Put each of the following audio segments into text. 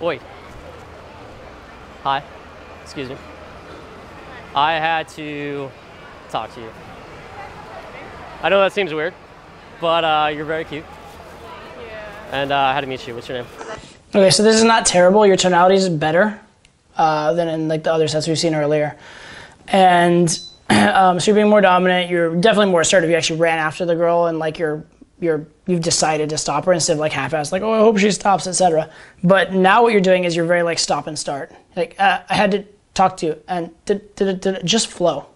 Oi. Hi. Excuse me. I had to talk to you. I know that seems weird, but you're very cute. Thank you. And I had to meet you. What's your name? Okay, so this is not terrible. Your tonality is better than in like the other sets we've seen earlier. And so you're being more dominant. You're definitely more assertive. You actually ran after the girl and like you've decided to stop her instead of like half-assed, like, oh, I hope she stops, etc. But now what you're doing is you're very like stop and start. Like, I had to talk to you and just flow.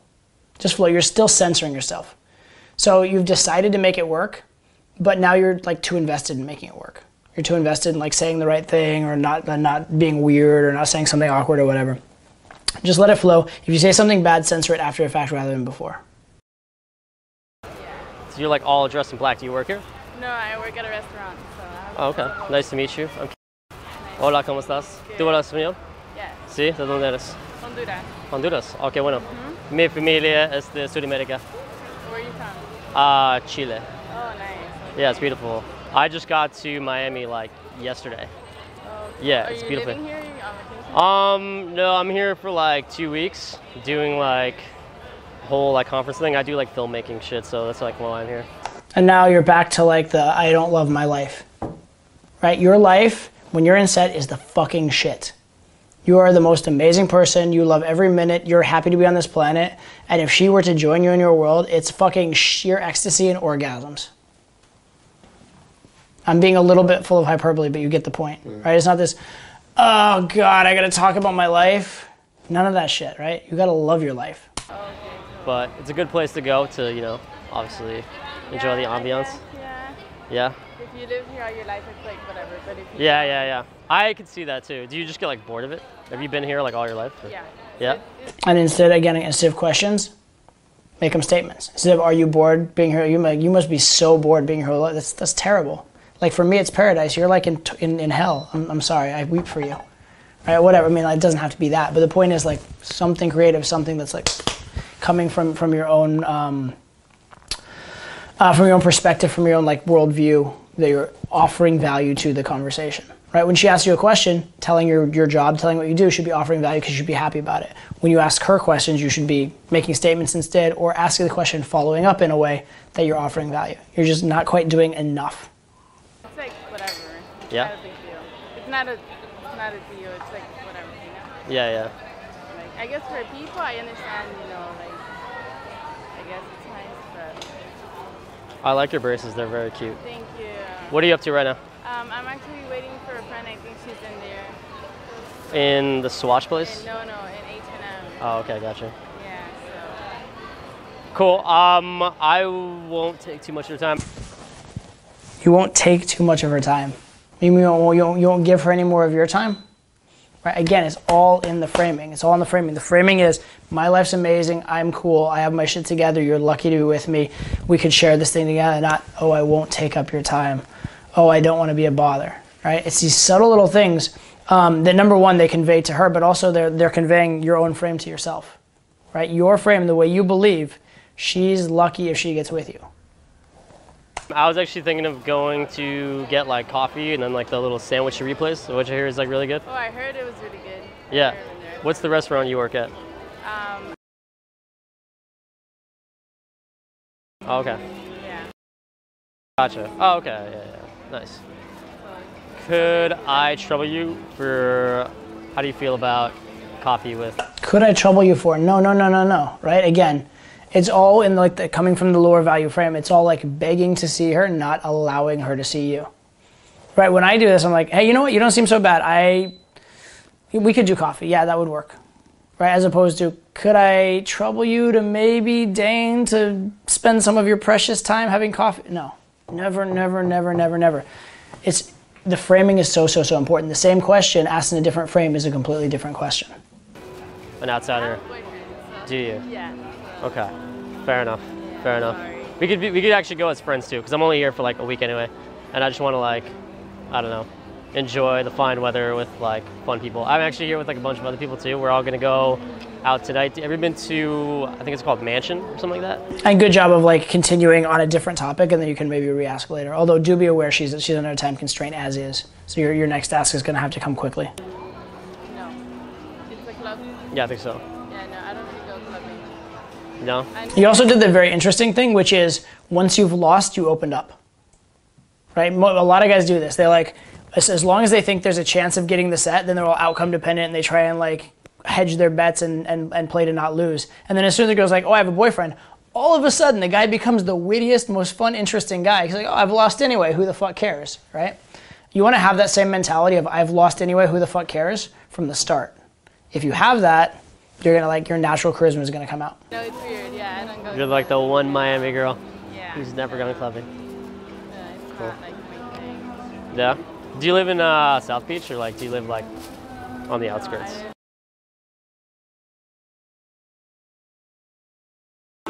Just flow. You're still censoring yourself. So you've decided to make it work, but now you're like too invested in making it work. You're too invested in like saying the right thing or not being weird or not saying something awkward or whatever. Just let it flow. If you say something bad, censor it after the fact rather than before. So you're like all dressed in black. Do you work here? No, I work at a restaurant. So Oh, okay. Nice to meet you. Hola, ¿cómo estás? ¿Tú hablas español? Yes. Sí, ¿de dónde eres? Honduras. Honduras. Ok, bueno. Mi familia es de Sudamérica. Where are you from? Chile. Oh, nice. Yeah, it's beautiful. I just got to Miami like yesterday. Oh, Yeah, are it's you beautiful. living here? Are you on vacation? No, I'm here for like 2 weeks doing like whole like conference thing. I do like filmmaking shit, so that's like why I'm here. And now you're back to like the I don't love my life. Right? Your life, when you're in set, is the fucking shit. You are the most amazing person. You love every minute. You're happy to be on this planet. And if she were to join you in your world, it's fucking sheer ecstasy and orgasms. I'm being a little bit full of hyperbole, but you get the point, right? It's not this, oh God, I gotta talk about my life. None of that shit, right? You gotta love your life. But it's a good place to go to, you know, obviously enjoy the ambiance. Yeah. Yeah? If you live here all your life, it's like whatever. But if you Yeah. I could see that too. Do you just get like bored of it? Have you been here like all your life? Or? Yeah. Yeah? And instead of questions, make them statements. Instead of, are you bored being here? You must be so bored being here. That's terrible. Like for me, it's paradise. You're like in hell. I'm sorry. I weep for you. Right? Whatever. I mean, it doesn't have to be that. But the point is like something creative, something that's like coming from your own perspective, from your own like worldview, that you're offering value to the conversation. Right? When she asks you a question, telling your job, telling what you do, should be offering value because you should be happy about it. When you ask her questions, you should be making statements instead, or asking the question, following up in a way that you're offering value. You're just not quite doing enough. It's like whatever. Yeah. Not a big deal. It's not a deal. It's like whatever, you know. Yeah. Like I guess for people, I understand. You know, like I guess it's nice, but. I like your braces. They're very cute. Thank you. What are you up to right now? I'm actually waiting for a friend. I think she's in there. In the Swatch place? No, in H&M. Oh, okay, gotcha. Yeah, so. Cool. I won't take too much of your time. You won't take too much of her time. You won't give her any more of your time? Right? Again, it's all in the framing. It's all in the framing. The framing is, my life's amazing, I'm cool, I have my shit together, you're lucky to be with me, we could share this thing together, not, oh, I won't take up your time, oh, I don't want to be a bother, right? It's these subtle little things that, number one, they convey to her, but also they're conveying your own frame to yourself, right? Your frame, the way you believe, she's lucky if she gets with you. I was actually thinking of going to get like coffee and then like the little sandwichery place, which I hear is like really good. Oh, I heard it was really good. Yeah. What's the restaurant you work at? Oh, okay. Yeah. Gotcha. Oh, okay. Yeah. Nice. Could I trouble you for, how do you feel about coffee with? Could I trouble you for? No, right? Again, it's all in like coming from the lower value frame. It's all like begging to see her, not allowing her to see you. Right? When I do this, I'm like, hey, you know what? You don't seem so bad. We could do coffee. Yeah, that would work. Right? As opposed to, could I trouble you to maybe deign to spend some of your precious time having coffee? No. Never. It's, the framing is so important. The same question asked in a different frame is a completely different question. An outsider. Do you? Yeah. Okay. Fair enough. Sorry. We could actually go as friends too, because I'm only here for like a week anyway, and I just want to like, I don't know, enjoy the fine weather with like fun people. I'm actually here with like a bunch of other people too. We're all gonna go out tonight. Have you been to, I think it's called Mansion or something like that? And good job of like continuing on a different topic, and then you can maybe re-ask later. Although do be aware she's under a time constraint as is. So your next ask is gonna have to come quickly. No. It's a club. Yeah, I think so. Yeah, no, I don't really go clubbing. No? You also did the very interesting thing, which is once you've lost, you opened up. Right? A lot of guys do this. They like, as long as they think there's a chance of getting the set, then they're all outcome dependent and they try and like hedge their bets and play to not lose. And then as soon as the girl's like, oh, I have a boyfriend, all of a sudden the guy becomes the wittiest, most fun, interesting guy. He's like, oh, I've lost anyway, who the fuck cares, right? You want to have that same mentality of I've lost anyway, who the fuck cares from the start. If you have that, you're gonna like, your natural charisma is gonna come out. No, it's weird, yeah, I don't go. You're like the one Miami girl Yeah. who's never gone clubbing. Yeah, it's not like my thing. Yeah? Do you live in South Beach, or like do you live like on the outskirts?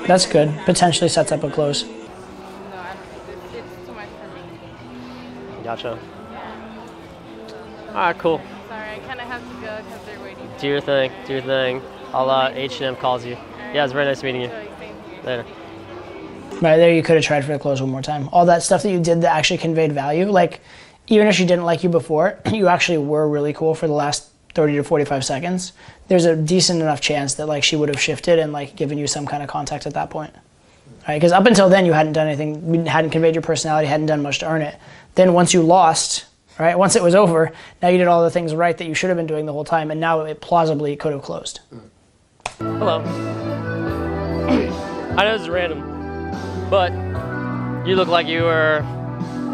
That's good. Potentially sets up a close. No, I don't think it's too much for me. Gotcha. Yeah. All right, cool. Sorry, I kind of have to go because they're waiting. Do your thing. Do your thing. I'll H&M calls you. Yeah, it's very nice meeting you. Later. Right there, you could have tried for the close one more time. All that stuff that you did that actually conveyed value, like even if she didn't like you before, you actually were really cool for the last 30 to 45 seconds. There's a decent enough chance that like she would have shifted and like given you some kind of contact at that point. Right? Because up until then you hadn't done anything, hadn't conveyed your personality, hadn't done much to earn it. Then once you lost, right? Once it was over, now you did all the things right that you should have been doing the whole time, and now it plausibly could have closed. Hello. I know this is random, but you look like you were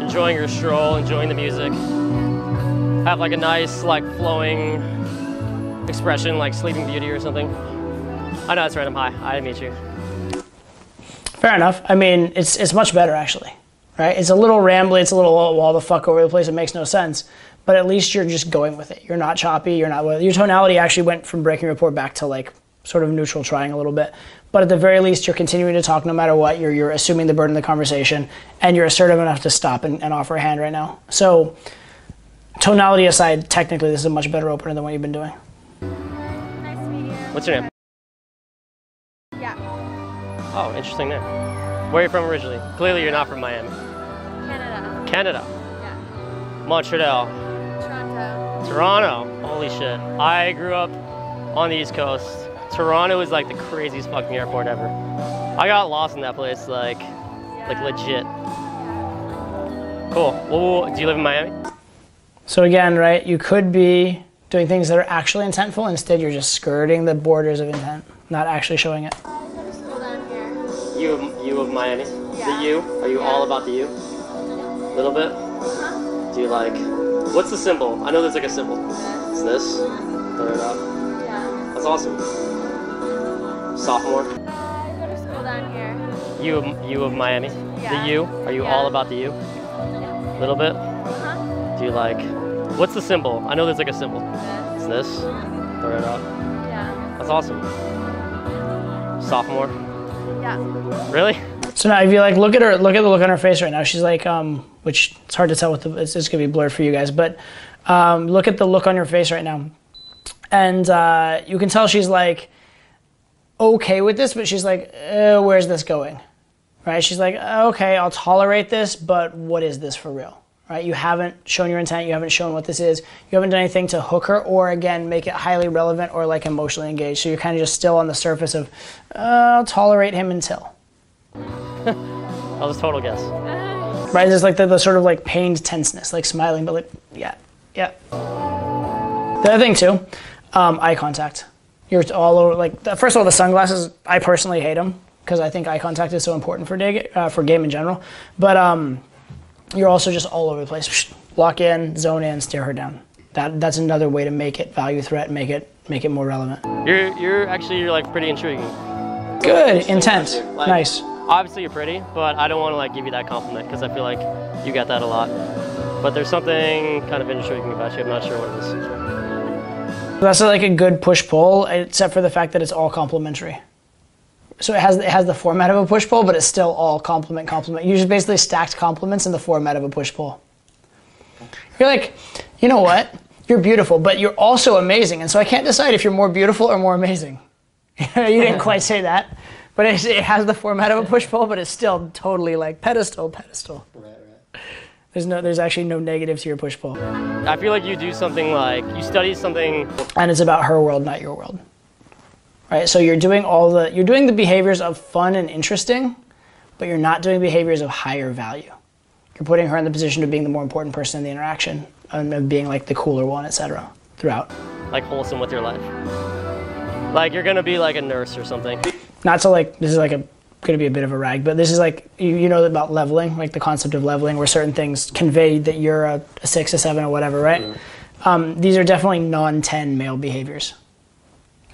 enjoying your stroll, enjoying the music. Have like a nice, like flowing expression, like Sleeping Beauty or something. I know it's random. Hi, I didn't meet you. Fair enough. I mean, it's much better actually, right? It's a little rambly, it's a little all the fuck over the place, it makes no sense. But at least you're just going with it. You're not choppy, your tonality actually went from breaking rapport back to like sort of neutral, trying a little bit. But at the very least, you're continuing to talk no matter what. You're assuming the burden of the conversation, and you're assertive enough to stop and offer a hand right now. So tonality aside, technically this is a much better opener than what you've been doing. Nice to meet you. What's your name? Yeah. Oh, interesting name. Where are you from originally? Clearly you're not from Miami. Canada. Canada. Yeah. Montreal. Toronto. Toronto. Holy shit. I grew up on the East Coast. Toronto is like the craziest fucking airport ever. I got lost in that place, like legit. Cool. Well, do you live in Miami? So again, right, you could be doing things that are actually intentful. Instead, you're just skirting the borders of intent, not actually showing it. I go to school down here. You of Miami? Yeah. The you? Are you all about the you? A little bit? Do you like, what's the symbol? I know there's like a symbol. It's this? Throw it up. Yeah. That's awesome. Sophomore? I go to school down here. You of Miami? Yeah. The you? Are you all about the you? A little bit? Do you like, what's the symbol? I know there's like a symbol. It's this? Throw it up. Yeah. That's awesome. Sophomore? Yeah. Really? So now if you like look at the look on her face right now, she's like, which it's hard to tell with it's gonna be blurred for you guys, but look at the look on your face right now. And you can tell she's like okay with this, but she's like, where's this going? Right? She's like, okay, I'll tolerate this, but what is this for real? Right? You haven't shown your intent, you haven't shown what this is, you haven't done anything to hook her or again make it highly relevant or like emotionally engaged. So you're kind of just still on the surface of I'll tolerate him until. That was a total guess. Right? There's like the sort of like pained tenseness, like smiling, but like, yeah. The other thing too, eye contact. You're all over, like, first of all, the sunglasses, I personally hate them because I think eye contact is so important for game in general. But you're also just all over the place. Lock in, zone in, stare her down. That's another way to make it value threat, make it more relevant. You're like pretty intriguing. Good, intent, like, nice. Obviously you're pretty, but I don't want to like give you that compliment because I feel like you get that a lot. But there's something kind of intriguing about you. I'm not sure what it is. That's like a good push-pull, except for the fact that it's all complimentary. So it has the format of a push-pull, but it's still all compliment. You just basically stacked compliments in the format of a push-pull. you know what? You're beautiful, but you're also amazing. And so I can't decide if you're more beautiful or more amazing. You didn't quite say that, but it has the format of a push-pull, but it's still totally like pedestal. Right. There's actually no negative to your push-pull. I feel like you do something like, you study something. And it's about her world, not your world. Right? So you're doing the behaviors of fun and interesting, but you're not doing behaviors of higher value. You're putting her in the position of being the more important person in the interaction, and of being like the cooler one, etc. throughout. Like wholesome with your life. Like you're gonna be like a nurse or something. Not to like, this is like gonna be a bit of a rag, but this is like, you know about leveling, like the concept of leveling, where certain things convey that you're a 6, a 7, or whatever, right? These are definitely non-10 male behaviors.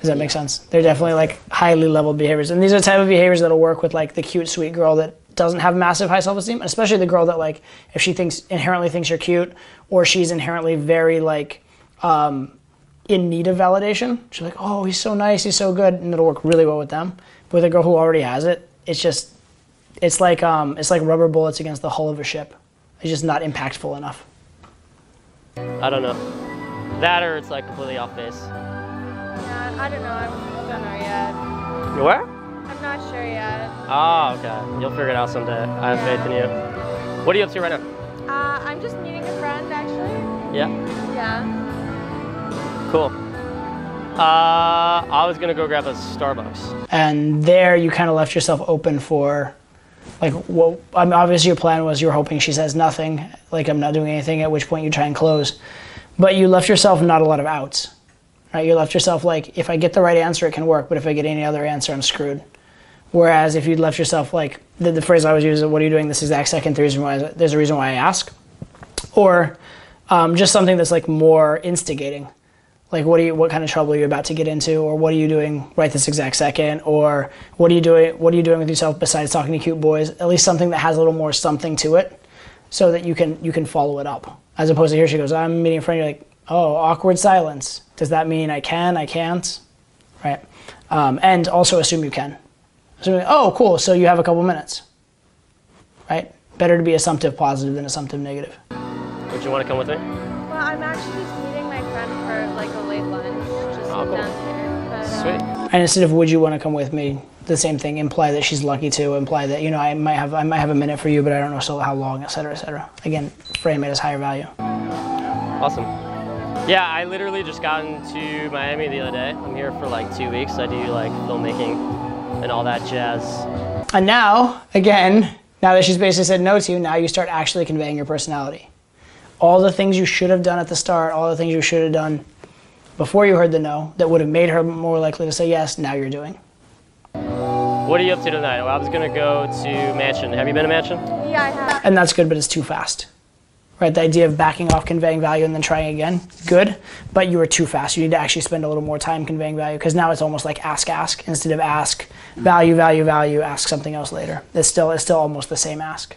Does that make sense? They're definitely like highly leveled behaviors. And these are the type of behaviors that'll work with like the cute, sweet girl that doesn't have massive high self-esteem, especially the girl that like, if she inherently thinks you're cute, or she's inherently very like, in need of validation. She's like, oh, he's so nice, he's so good, and it'll work really well with them. But with a girl who already has it, it's like rubber bullets against the hull of a ship. It's just not impactful enough. I don't know. That or it's like completely off base. Yeah, I don't know. I don't know yet. You were? I'm not sure yet. Oh, okay. You'll figure it out someday. I have faith in you. What are you up to right now? I'm just meeting a friend, actually. Yeah? Yeah. Cool. I was gonna go grab a Starbucks. And there you kind of left yourself open for, like, well, I mean, obviously your plan was you were hoping she says nothing, like I'm not doing anything, at which point you try and close. But you left yourself not a lot of outs, right? You left yourself like, if I get the right answer, it can work, but if I get any other answer, I'm screwed. Whereas if you'd left yourself like, the phrase I always use is, what are you doing this exact second? There's a reason why I ask. Or just something that's like more instigating. Like, what kind of trouble are you about to get into? Or what are you doing right this exact second? Or what are you doing with yourself besides talking to cute boys? At least something that has a little more something to it, so that you can follow it up. As opposed to here she goes, I'm meeting a friend, you're like, oh, awkward silence. Does that mean I can't? Right? And also assume you can. Assuming, oh, cool, so you have a couple minutes. Right? Better to be assumptive positive than assumptive negative. Would you want to come with me? Well, I'm actually just meeting my friend for like a late lunch, just cool. down here. But, Sweet. And instead of would you want to come with me, the same thing, imply that she's lucky to, imply that, you know, I might have a minute for you, but I don't know so how long, et cetera, et cetera. Again, frame it as higher value. Awesome. Yeah, I literally just got into Miami the other day. I'm here for like 2 weeks. I do like filmmaking and all that jazz. And now, again, now that she's basically said no to you, now you start actually conveying your personality. All the things you should have done at the start, all the things you should have done before you heard the no, that would have made her more likely to say yes, now you're doing. What are you up to tonight? Well, I was gonna go to Mansion. Have you been to Mansion? yeah, I have. And that's good, but it's too fast. Right, the idea of backing off, conveying value, and then trying again, good, but you were too fast. You need to actually spend a little more time conveying value, because now it's almost like ask, instead of ask, value, ask something else later. It's still almost the same ask.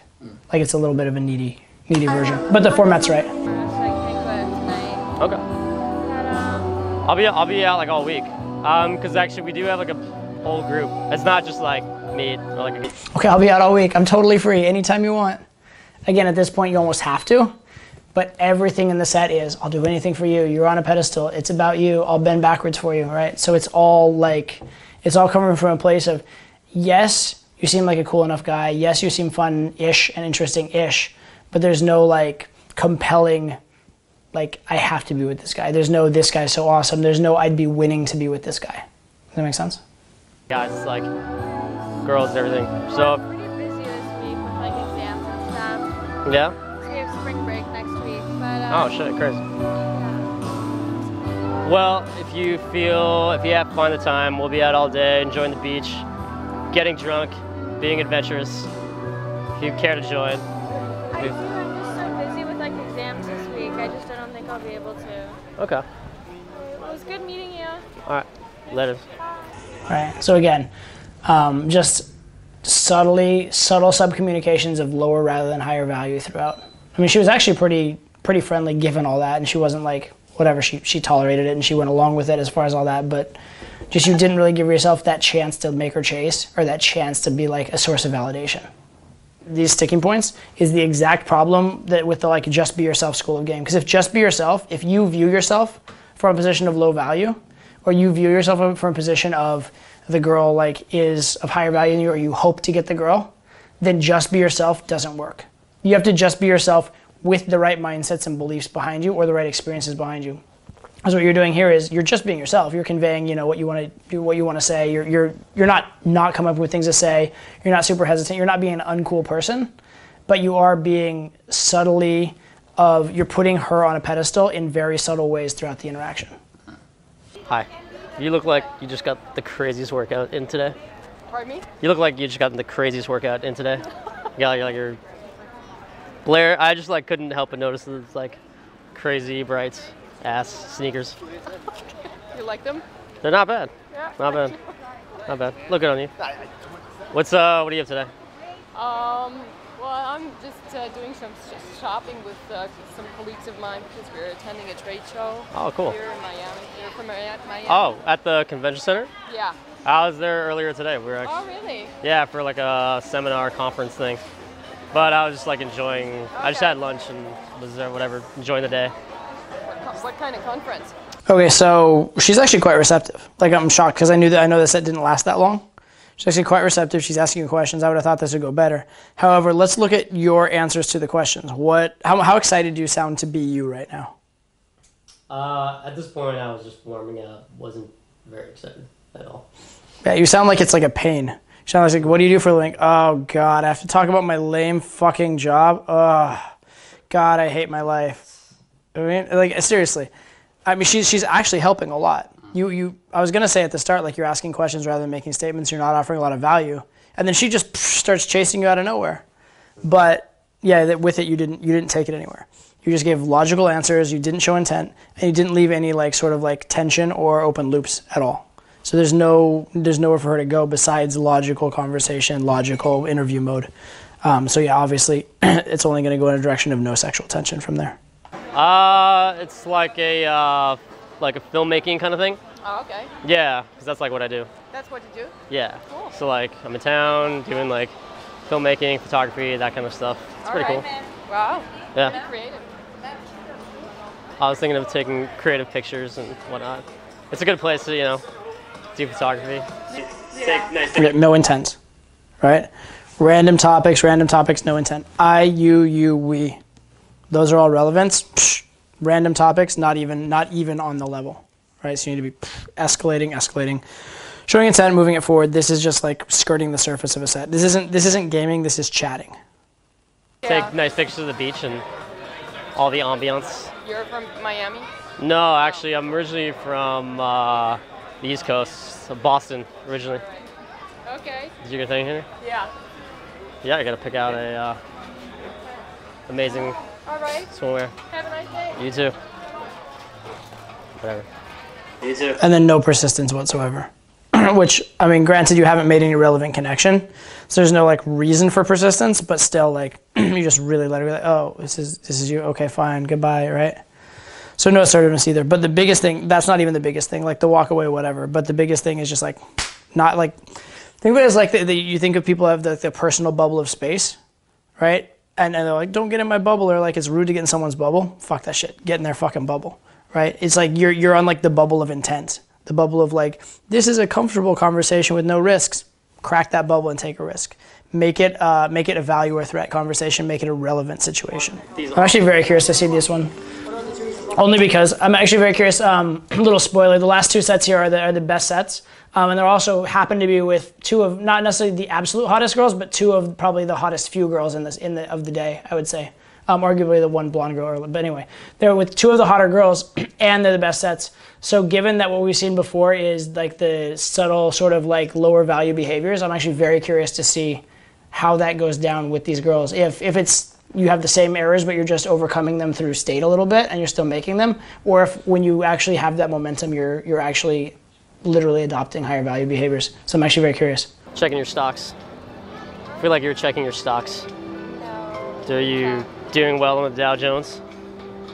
Like it's a little bit of a needy version, but the format's right. So I can't go out tonight. Okay. But, I'll be out like all week. Cause actually we do have like a whole group. It's not just like me or like a... Okay, I'll be out all week. I'm totally free anytime you want. Again, at this point, you almost have to, but everything in the set is, I'll do anything for you. You're on a pedestal. It's about you. I'll bend backwards for you, right? So it's all coming from a place of, yes, you seem like a cool enough guy. Yes, you seem fun-ish and interesting-ish, but there's no like compelling, like, I have to be with this guy. There's no, this guy's so awesome. There's no, I'd be winning to be with this guy. Does that make sense? Guys, it's like girls and everything. So, pretty busy this week with like exams and stuff. yeah? So we have spring break next week. But, Oh shit, crazy. Well, if you have fun at the time, we'll be out all day, enjoying the beach, getting drunk, being adventurous. If you care to join. I'm just so busy with like exams this week. I don't think I'll be able to. Okay. Well, it was good meeting you. All right. Later. All right, so again, just subtle subcommunications of lower rather than higher value throughout. I mean, she was actually pretty friendly given all that, and she wasn't like, whatever, she tolerated it and she went along with it as far as all that, but just you didn't really give yourself that chance to make her chase, or that chance to be like a source of validation. these sticking points is the exact problem that with the like just be yourself school of game. Because if just be yourself, if you view yourself from a position of low value, or you view yourself from a position of the girl like is of higher value than you, or you hope to get the girl, then just be yourself doesn't work. You have to just be yourself with the right mindsets and beliefs behind you, or the right experiences behind you. Because what you're doing here is you're just being yourself. You're conveying, you know, what you want to do, what you want to say. You're not coming up with things to say. You're not super hesitant. You're not being an uncool person, but you are being subtly you're putting her on a pedestal in very subtle ways throughout the interaction. Hi. You look like you just got the craziest workout in today. Pardon me? You look like you just got the craziest workout in today. Yeah, you're like your Blair. I just like couldn't help but notice that it's like crazy bright ass sneakers. You like them? They're not bad. Yeah. Not bad. Not bad. Look good on you. What do you have today? Well, I'm just doing some shopping with some colleagues of mine because we're attending a trade show. Oh, cool. Here in Miami. You're from Miami? Oh, at the convention center? Yeah. I was there earlier today. We were actually, Oh, really? yeah, for like a seminar conference thing. But I was just like enjoying. Okay. I just had lunch and was there, whatever, enjoying the day. What kind of conference? Okay, so she's actually quite receptive. Like I'm shocked because I know the set didn't last that long. She's actually quite receptive. She's asking you questions. I would have thought this would go better. However, let's look at your answers to the questions. How excited do you sound to be you right now? At this point, I was just warming up. Wasn't very excited at all. Yeah, you sound like it's like a pain. You sound like, what do you do for a living? Oh, God, I have to talk about my lame fucking job. Oh, God, I hate my life. I mean, like, seriously. I mean, she's actually helping a lot. I was going to say at the start, like, you're asking questions rather than making statements. You're not offering a lot of value. And then she just starts chasing you out of nowhere. But, yeah, with it, you didn't take it anywhere. You just gave logical answers. You didn't show intent. And you didn't leave any, like, sort of, like, tension or open loops at all. So there's nowhere for her to go besides logical conversation, logical interview mode. So, yeah, obviously, it's only going to go in a direction of no sexual tension from there. It's like a filmmaking kind of thing. Oh, okay. Yeah, because that's like what I do. That's what you do? Yeah. Cool. So like I'm in town doing like filmmaking, photography, that kind of stuff. It's pretty cool. Wow. Yeah. Pretty creative. I was thinking of taking creative pictures and whatnot. It's a good place to, do photography. Take nice pictures. No intent, right? Random topics, no intent. I, you, we. Those are all relevance. Psh, random topics, not even on the level, right? So you need to be escalating, showing intent, moving it forward. This is just like skirting the surface of a set. This isn't gaming. This is chatting. Yeah. Take nice pictures of the beach and all the ambiance. You're from Miami? No, actually, I'm originally from the East Coast, Boston originally. Okay. Did you get a thing here? Yeah. Yeah, I gotta pick out a amazing All right. swimwear. Have a nice day. You too. Whatever. You too. And then no persistence whatsoever. Which, I mean, granted, you haven't made any relevant connection, so there's no like reason for persistence, but still, like, you just really let her be like, oh, this is you. Okay, fine, goodbye, right? So no assertiveness either. But the biggest thing, that's not even the biggest thing, like the walk away, whatever. But the biggest thing is just like, not like, think of it as like you think of people have the personal bubble of space, right? And they're like, don't get in my bubble, or like it's rude to get in someone's bubble. Fuck that shit. Get in their fucking bubble, right? It's like you're on like the bubble of intent. The bubble of like, this is a comfortable conversation with no risks. Crack that bubble and take a risk. Make it a value or threat conversation. Make it a relevant situation. I'm actually very curious to see this one. Only because I'm actually very curious. Little spoiler: the last two sets here are the best sets, and they're also happen to be with two of not necessarily the absolute hottest girls, but two of probably the hottest few girls of the day. I would say, arguably the one blonde girl. But anyway, they're with two of the hotter girls, and they're the best sets. So given that what we've seen before is like the subtle sort of like lower value behaviors, I'm actually very curious to see how that goes down with these girls. If it's you have the same errors, but you're just overcoming them through state a little bit and you're still making them, or if when you actually have that momentum, you're actually literally adopting higher value behaviors. So I'm actually very curious. Checking your stocks. I feel like you're checking your stocks. No. Are you doing well on the Dow Jones?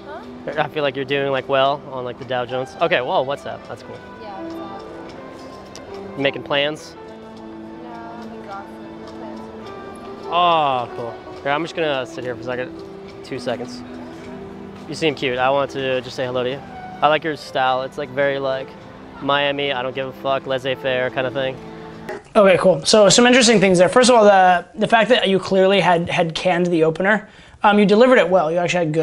Huh? I feel like you're doing like well on like the Dow Jones. Okay, well, what's that? That's cool. Yeah, what's that? Making plans? No, thank God for the plans. Oh, cool. Here, I'm just gonna sit here for a second. 2 seconds. You seem cute. I want to just say hello to you. I like your style. It's like very like Miami, I don't give a fuck, laissez-faire kind of thing. Okay, cool. So some interesting things there. First of all, the fact that you clearly had canned the opener, you delivered it well. You actually had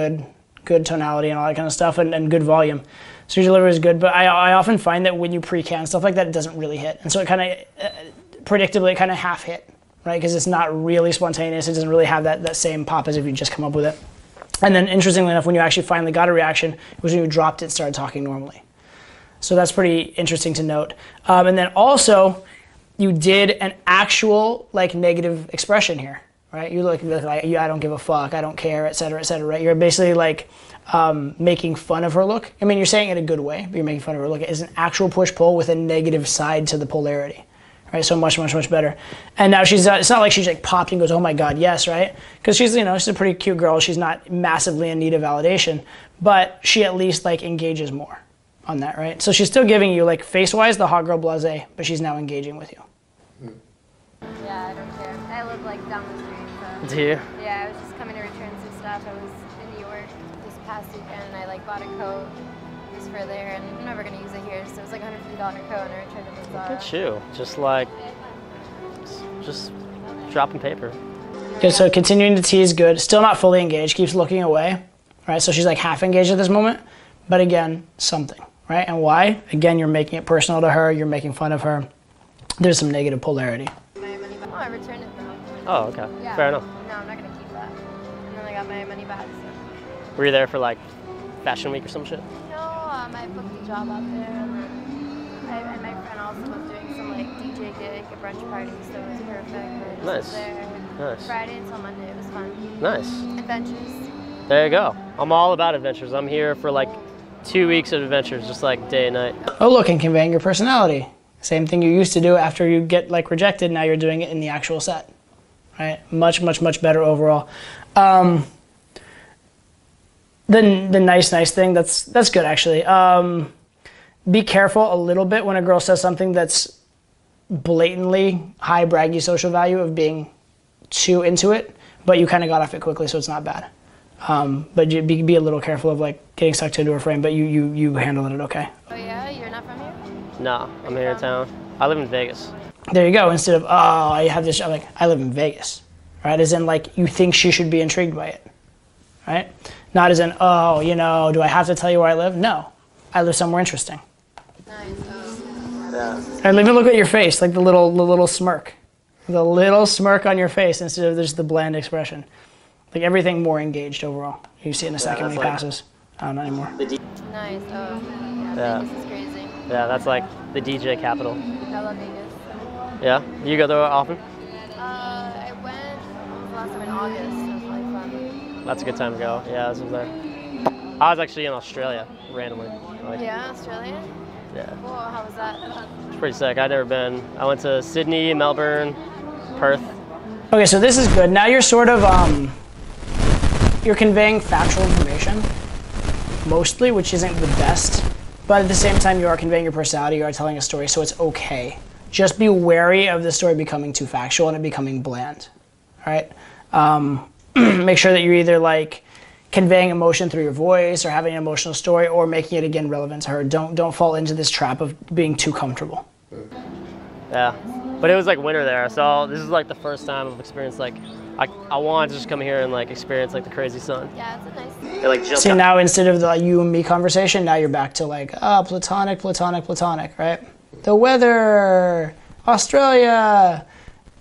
good tonality and all that kind of stuff, and good volume. So your delivery is good. But I often find that when you pre-can stuff like that, it doesn't really hit, and so it kind of predictably it kind of half hit, right? Because it's not really spontaneous. It doesn't really have that same pop as if you just come up with it. And then interestingly enough, when you actually finally got a reaction, it was when you dropped it and started talking normally. So that's pretty interesting to note. And then also, you did an actual like negative expression here, right? You look like, I don't give a fuck, I don't care, et cetera, right? You're basically like making fun of her look. I mean, you're saying it in a good way, but you're making fun of her look. It's an actual push-pull with a negative side to the polarity, right? So much better. And now she's, it's not like she's like popped and goes, oh my God, yes, right? Because she's, you know, she's a pretty cute girl. She's not massively in need of validation, but she at least like engages more on that, right? So she's still giving you like face-wise the hot girl blasé, but she's now engaging with you. Yeah, I don't care. I live like down the street, so. Do you? Yeah, I was just coming to return some stuff. I was in New York this past weekend and I like bought a coat just for there, and I'm never gonna use it here, so it was like a $150 coat and I returned it to Zara. Look at you, just like, just dropping paper. Good, so continuing to tease, good. Still not fully engaged, keeps looking away, right? So she's like half engaged at this moment, but again, something, right? And why? Again, you're making it personal to her, you're making fun of her. There's some negative polarity. Oh, I returned it though. Oh, okay, Yeah. fair enough. No, I'm not gonna keep that. And then I got my money back, so. Were you there for like Fashion Week or some shit? No, I booked a job out there, and then and my friend also was doing some like DJ gig, a brunch party, so it was perfect. I just Nice. was there Nice. Friday until Monday, it was fun. Nice. Adventures. There you go. I'm all about adventures. I'm here for like 2 weeks of adventures, just like day and night. Oh look, and conveying your personality. Same thing you used to do after you get like rejected, now you're doing it in the actual set, right? Much better overall. The nice thing, that's good actually. Be careful a little bit when a girl says something that's blatantly high braggy social value of being too into it, but you kind of got off it quickly, so it's not bad. But you be a little careful of like getting sucked into her frame, but you handled it okay. Oh yeah, you're not from here? Nah, I'm here in town. I live in Vegas. There you go. Instead of, oh, I have this, I'm like, I live in Vegas, right? As in, like, you think she should be intrigued by it, right? Not as in, oh, you know, do I have to tell you where I live? No, I live somewhere interesting. Nice. Yeah. And even look at your face, like the little smirk. The little smirk on your face instead of just the bland expression. Like everything more engaged overall. You see it in a second when he passes. Oh, not anymore. Nice. Oh, Yeah. Vegas is crazy. Yeah, that's like the DJ capital. I love Vegas. Yeah? You go there often? I went, when was the last time in August? It was really fun. That's a good time to go. Yeah, this was there. I was actually in Australia, randomly. Like, Yeah, Australia? Yeah. Cool, how was that? It's pretty sick. I'd never been. I went to Sydney, Melbourne, Perth. Okay, so this is good. Now you're sort of, you're conveying factual information, mostly, which isn't the best. But at the same time, you are conveying your personality, you are telling a story, so it's okay. Just be wary of the story becoming too factual and it becoming bland, all right? Make sure that you're either like conveying emotion through your voice or having an emotional story or making it again relevant to her. Don't fall into this trap of being too comfortable. Yeah. But it was like winter there, so this is like the first time I've experienced like, I wanted to just come here and like experience like the crazy sun. Yeah, it's a nice. It, like, just See, now instead of the you and me conversation, now you're back to like, platonic, right? The weather, Australia.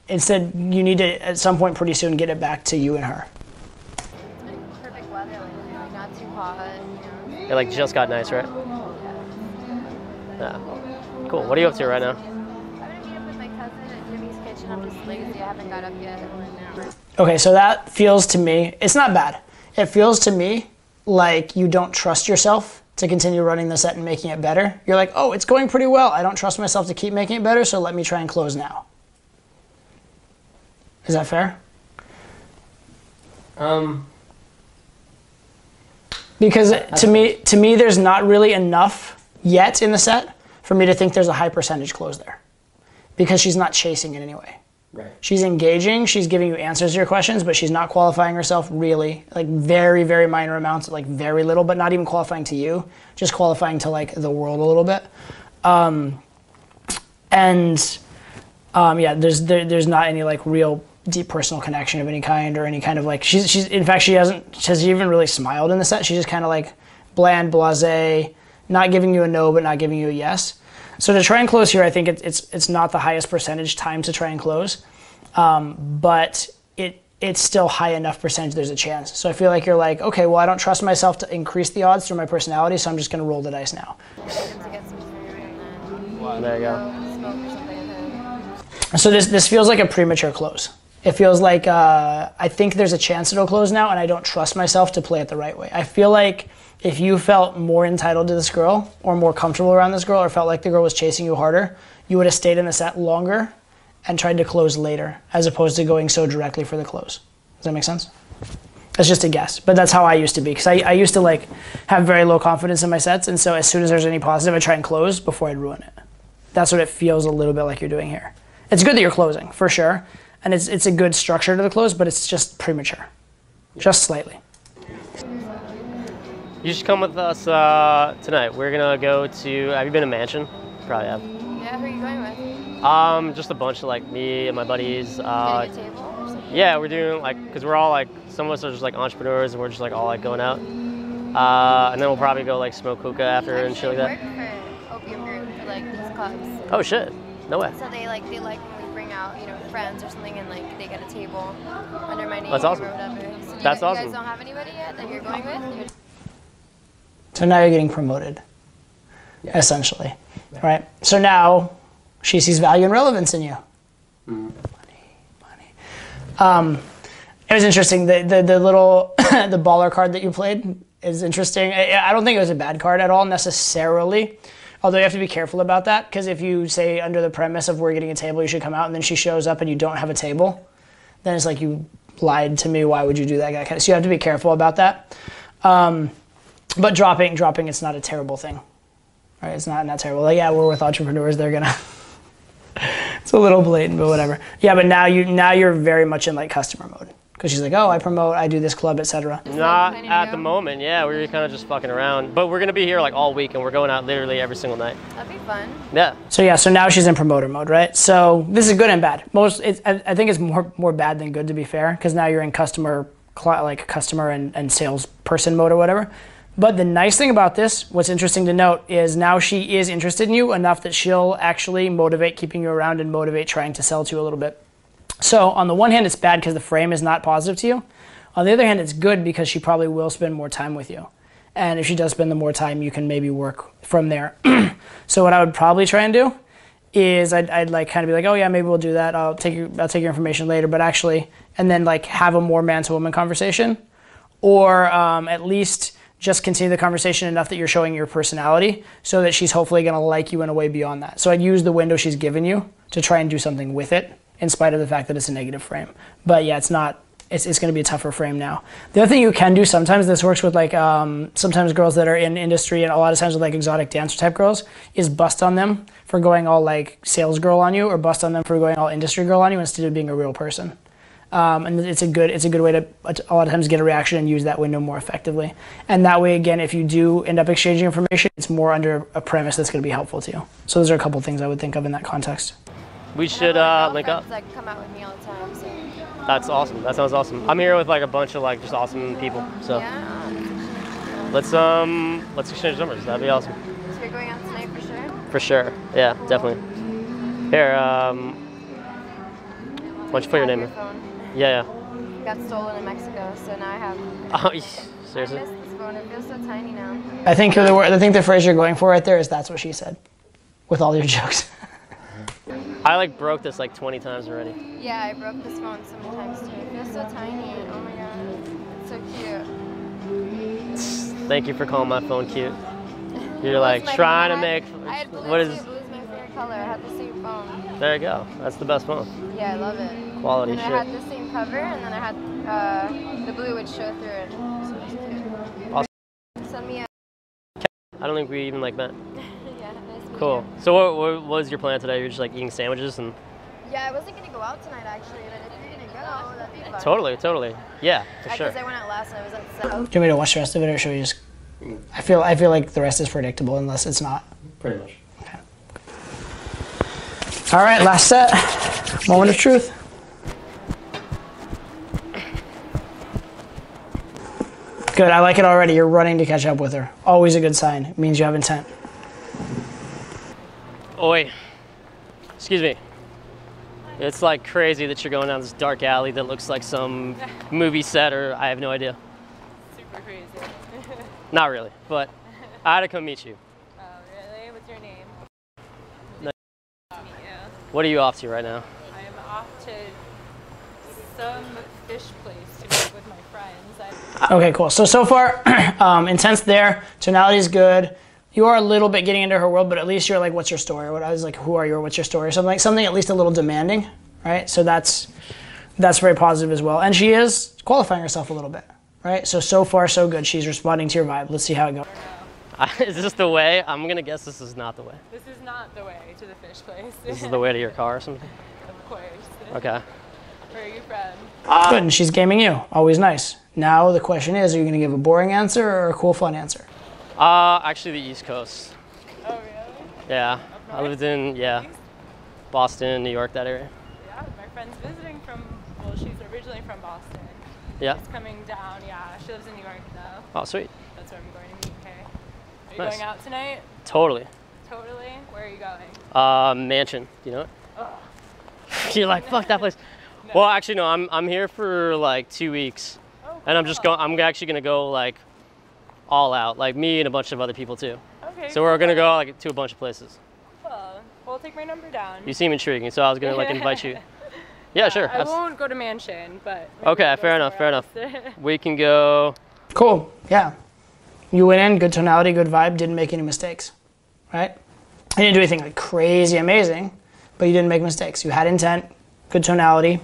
Instead, you need to, at some point pretty soon, get it back to you and her. It's been perfect weather lately, like not too hot, you know. It like just got nice, right? Yeah. Cool. What are you up to right now? I'm gonna meet up with my cousin at Jimmy's Kitchen. I'm just lazy, I haven't got up yet. Okay, so that feels to me, it's not bad. It feels to me like you don't trust yourself to continue running the set and making it better. You're like, oh, it's going pretty well. I don't trust myself to keep making it better, so let me try and close now. Is that fair? Because to me, there's not really enough yet in the set for me to think there's a high percentage close there. Because she's not chasing it anyway. Right. She's engaging, she's giving you answers to your questions, but she's not qualifying herself really, like very, very minor amounts, like very little, but not even qualifying to you, just qualifying to like the world a little bit. Yeah, there's not any like real deep personal connection of any kind or any kind of like, she's in fact, she hasn't even really smiled in the set. She's just kind of like bland, blasé, not giving you a no, but not giving you a yes. So to try and close here, I think it's not the highest percentage time to try and close, but it's still high enough percentage there's a chance. So I feel like you're like, okay, well I don't trust myself to increase the odds through my personality, so I'm just gonna roll the dice now. There you go. So this feels like a premature close. It feels like I think there's a chance it'll close now, and I don't trust myself to play it the right way. I feel like if you felt more entitled to this girl or more comfortable around this girl or felt like the girl was chasing you harder, you would have stayed in the set longer and tried to close later as opposed to going so directly for the close. Does that make sense? That's just a guess, but that's how I used to be because I used to like have very low confidence in my sets, and so as soon as there's any positive, I try and close before I'd ruin it. That's what it feels a little bit like you're doing here. It's good that you're closing, for sure, and it's a good structure to the close, but it's just premature, just slightly. You should come with us tonight. We're gonna go to. Have you been to Mansion? Probably have. Yeah, who are you going with? Just a bunch of like me and my buddies. Getting a table or something? Yeah, we're doing like, cause we're all like, some of us are just like entrepreneurs, and we're just like all like going out. And then we'll probably go like smoke hookah after and shit like that. I work for Opium Group for like these clubs. Oh shit! No way. So they like when we bring out friends or something and like they get a table under my name. That's awesome. Or whatever. So That's you awesome. guys don't have anybody yet that you're going with? So now you're getting promoted, essentially, right? So now she sees value and relevance in you. Money. It was interesting. The little the baller card that you played is interesting. I don't think it was a bad card at all necessarily. Although you have to be careful about that, because if you say under the premise of we're getting a table, you should come out, and then she shows up and you don't have a table, then it's like you lied to me. Why would you do that? So you have to be careful about that. But dropping, it's not a terrible thing, right? It's not terrible. Like, yeah, we're with entrepreneurs. They're gonna. It's a little blatant, but whatever. Yeah, but now you're very much in like customer mode. Because she's like, oh, I promote, I do this club, etc. Not at the moment, yeah. We were kind of just fucking around. But we're going to be here like all week, and we're going out literally every single night. That'd be fun. Yeah. So now she's in promoter mode, right? So this is good and bad. I think it's more bad than good, to be fair, because now you're in customer and salesperson mode or whatever. But the nice thing about this, what's interesting to note, is now she is interested in you enough that she'll actually motivate keeping you around and motivate trying to sell to you a little bit. So on the one hand, it's bad because the frame is not positive to you. On the other hand, it's good because she probably will spend more time with you. And if she does spend the more time, you can maybe work from there. So what I would probably try and do is I'd like kind of be like, oh yeah, maybe we'll do that. I'll take your information later, but actually, and then like have a more man to woman conversation, or at least just continue the conversation enough that you're showing your personality so that she's hopefully going to like you in a way beyond that. So I'd use the window she's given you to try and do something with it, in spite of the fact that it's a negative frame. But yeah, it's going to be a tougher frame now. The other thing you can do sometimes, this works with like sometimes girls that are in industry, and a lot of times with like exotic dancer type girls, is bust on them for going all like sales girl on you, or bust on them for going all industry girl on you instead of being a real person. And it's a good way to a lot of times get a reaction and use that window more effectively. And that way, again, if you do end up exchanging information, it's more under a premise that's going to be helpful to you. So those are a couple things I would think of in that context. We should link up. That come out with me all the time. So. That's awesome. That sounds awesome. I'm here with like a bunch of like just awesome people. So Yeah. let's exchange numbers. That'd be awesome. So you're going out tonight for sure? For sure. Yeah, definitely. Here, why don't you put your name in? Phone. Yeah. Got stolen in Mexico, so now I have. Oh, seriously? I missed this phone. It feels so tiny now. I think the phrase you're going for right there is "that's what she said," with all your jokes. I like broke this like 20 times already. Yeah, I broke this phone so many times too. It feels so tiny. Oh my god, it's so cute. Thank you for calling my phone cute. You're Well, like it's trying to I make. had blue What too. is? Blue's my favorite color. I had the same phone. There you go. That's the best phone. Yeah, I love it. Quality and shit. I had the same cover, and then I had the blue would show through it. So it was cute. Awesome. Send me a. I don't think we even like met. Yeah, nice meeting Cool. you. So what was your plan today? You're just like eating sandwiches and. Yeah, I wasn't gonna go out tonight actually, but if you're gonna go, that'd be fun. Totally. Yeah, for sure. Because I went out last and I was at 7. Do you want me to watch the rest of it, or should we just? I feel like the rest is predictable unless it's not. Pretty much. Okay. All right, last set. Moment of truth. Good, I like it already. You're running to catch up with her. Always a good sign. It means you have intent. Oi. Excuse me. It's like crazy that you're going down this dark alley that looks like some movie set, or I have no idea. Super crazy. Not really, but I had to come meet you. Oh, really? What's your name? No. Nice to meet you. What are you off to right now? I am off to some fish place to meet with my friends. Okay, cool. So far, intent's there. Tonality is good. You are a little bit getting into her world, but at least you're like, what's your story? What I was like, who are you? Or what's your story? Something at least a little demanding, right? So that's very positive as well. And she is qualifying herself a little bit, right? So far, so good. She's responding to your vibe. Let's see how it goes. Is this the way? I'm gonna guess this is not the way. This is not the way to the fish place. This is the way to your car or something? Of course. Okay. Where are you from? Good, and she's gaming you. Always nice. Now the question is, are you going to give a boring answer or a cool, fun answer? Actually the East Coast. Oh, really? Yeah. I lived in, Boston, New York, that area. Yeah, my friend's visiting from, well, she's originally from Boston. Yeah. She's coming down, yeah. She lives in New York, though. Oh, sweet. That's where I'm going to meet her. Are you Nice. going out tonight? Totally. Totally? Where are you going? Mansion. Do you know it? Oh. You're like, fuck that place. No. Well, actually, no. I'm here for like 2 weeks, Oh, and I'm just cool. going. I'm actually gonna go like all out, like me and a bunch of other people too. Okay. So we're gonna go like to a bunch of places. Cool. Well, take my number down. You seem intriguing, so I was gonna like invite you. Yeah, sure. I won't go to Mansion, but. maybe Okay, we'll go fair enough. somewhere Fair enough. else. We can go. Cool, yeah. You went in, good tonality, good vibe, didn't make any mistakes, right? You didn't do anything like crazy amazing, but you didn't make mistakes. You had intent, good tonality.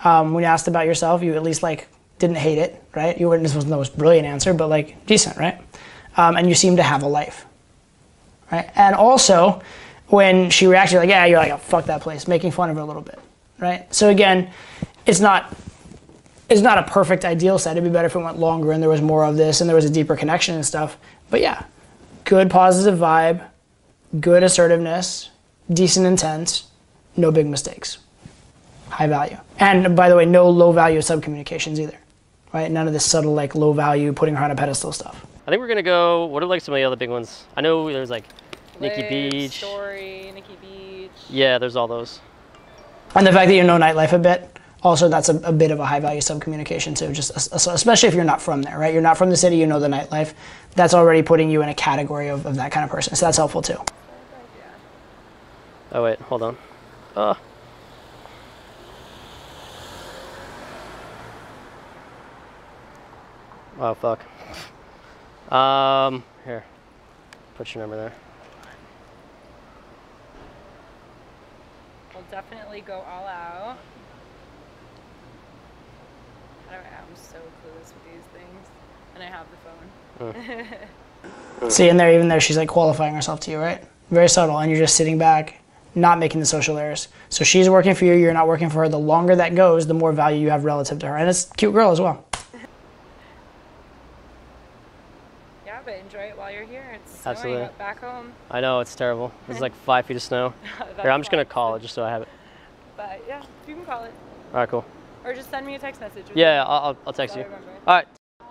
When you asked about yourself, you at least like didn't hate it, right? You weren't, this wasn't the most brilliant answer, but like decent, right? And you seem to have a life, right? And also, when she reacted like, yeah, you're like, oh, fuck that place, making fun of her a little bit, right? So again, it's not a perfect ideal set. It'd be better if it went longer and there was more of this and there was a deeper connection and stuff. But yeah, good positive vibe, good assertiveness, decent intent, no big mistakes. High value. And by the way, no low value subcommunications either, right? None of this subtle like low value, putting her on a pedestal stuff. I think we're gonna go. What are like some of the other big ones? I know there's like Nikki Live, Beach. Story, Nikki Beach. Yeah, there's all those. And the fact that you know nightlife a bit, also that's a bit of a high value subcommunication too, just especially if you're not from there, right? You're not from the city, you know the nightlife. That's already putting you in a category of that kind of person. So that's helpful too. Oh wait, hold on. Oh fuck. Here. Put your number there. We'll definitely go all out. I'm so clueless with these things. And I have the phone. See, in there, even there, she's like qualifying herself to you, right? Very subtle, and you're just sitting back, not making the social errors. So she's working for you, you're not working for her. The longer that goes, the more value you have relative to her. And it's a cute girl as well. Yeah, but enjoy it while you're here. It's snowing Absolutely. up back home. I know, it's terrible. It's like 5 feet of snow. Here, I'm just gonna call it just so I have it. But yeah, you can call it. All right, cool. Or just send me a text message. Yeah, I'll text you. I'll remember. All right,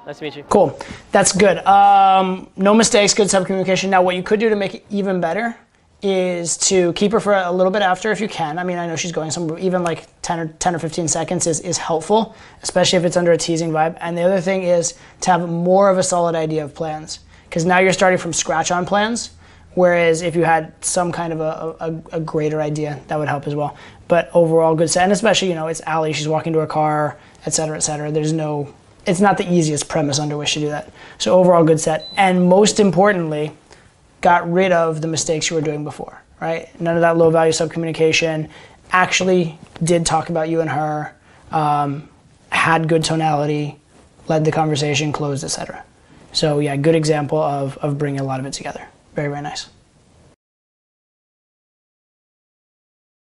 nice to meet you. Cool. That's good. No mistakes, good subcommunication. Now, what you could do to make it even better is to keep her for a little bit after if you can. I mean, I know she's going somewhere, even like 10 or 15 seconds is helpful, especially if it's under a teasing vibe. And the other thing is to have more of a solid idea of plans, because now you're starting from scratch on plans, whereas if you had some kind of a greater idea, that would help as well. But overall, good set, and especially, you know, it's Allie, she's walking to her car, et cetera, et cetera. It's not the easiest premise under which to do that. So overall, good set. And most importantly, got rid of the mistakes you were doing before, right? None of that low value subcommunication. Actually did talk about you and her, had good tonality, led the conversation, closed, etc. So yeah, good example of bringing a lot of it together. Very, very nice.